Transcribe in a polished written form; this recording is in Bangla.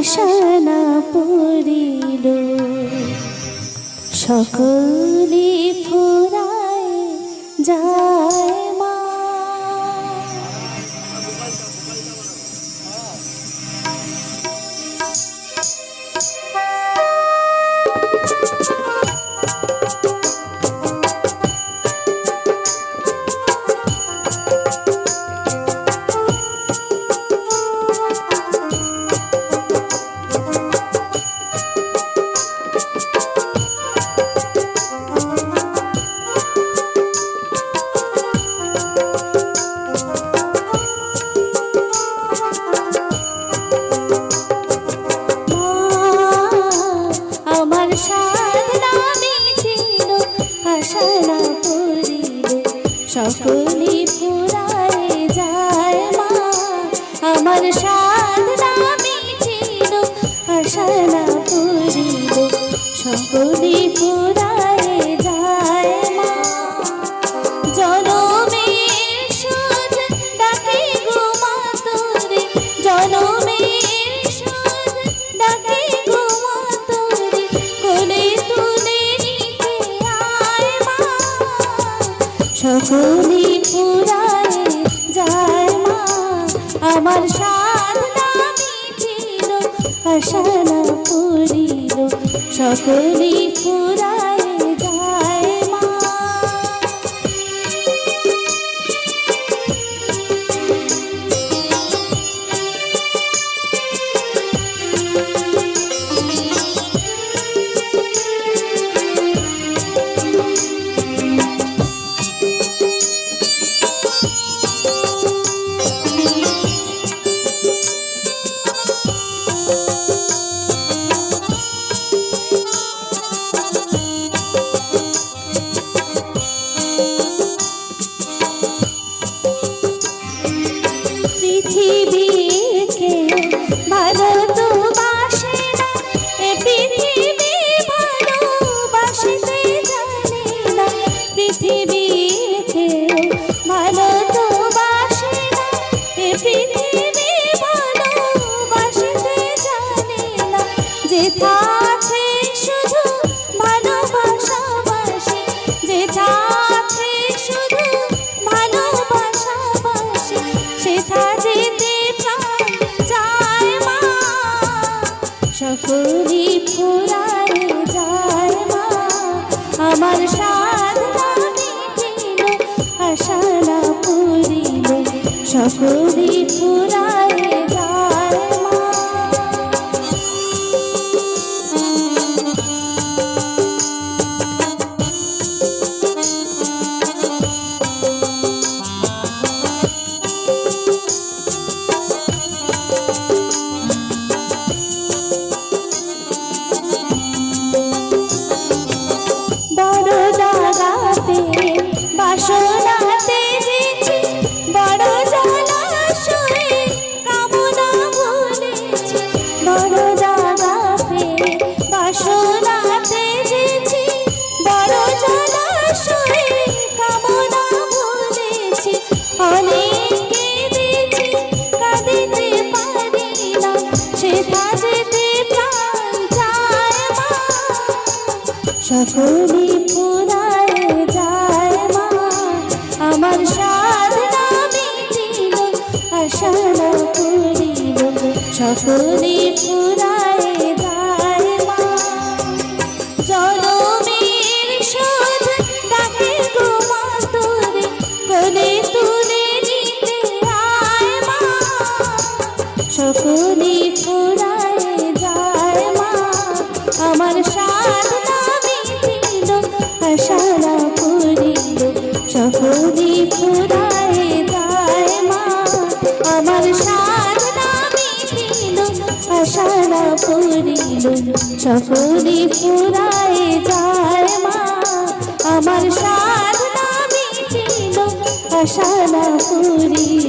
আশা না পড়িল সকলে ফুরায় যায় মা। সকলে ফুরায় যায় মা আমার সাধনা মিটিল আশা না পড়িল সকলে ফুরায় যায় মা। জনমের সুধ ডাকে গো মা তোরে জনমের সুধ ডাকে গো মা তোরে কোলে তুলে নিতে আয় মা সকলে ফুরায় যায় মা আমার সাধনা মিটিল আশা না পড়িল সকলে ফুরায় যায় মা। পৃথিবীকে ভালো তো বাসে না এ পৃথিবী ভালোবাসতে জানে না পৃথিবীকে ভালো তো বাসে না এ পৃথিবী ভালোবাসতে জানে না যেথা আছে শুধু ভালোবাসাবাসি যেথা আছে শুধু ভালোবাসাবাসি সেথা যেতে প্রাণ যায় মা সকলে ফুরায় যায় মা আমার সাধনা মিটিল আশা না পড়িল সকলে ফুরায় যায় মা। বাসনাতে যেছি বড় জলাশয়ে কামনা ভুলেছি বড় জায়গা পেয়ে বাসনাতে যেছি বড় জলাশয়ে কামনা ভুলেছি অনেক কেঁদেছি কাঁদিতে পারি না সেথা যেতে প্রাণ যায় মা সকলে ফুরায় যায় মা আমার সাধনা মিটিল আশা না পড়িল সকলে ফুরায় যায় মা। জনমের সুধ ডাকে গো মা তোরে কোলে তুলে নিতে আয় মা সকলে ফুরায় যায় মা আমার সাধনা মিটিল আশা না পড়িল সকলে ফুরায় যায় মা আমার সাধনা মিটিল আশা না পড়িল সকলে ফুরায় যায় মা আমার সাধনা মিটিল আশা না পড়িল।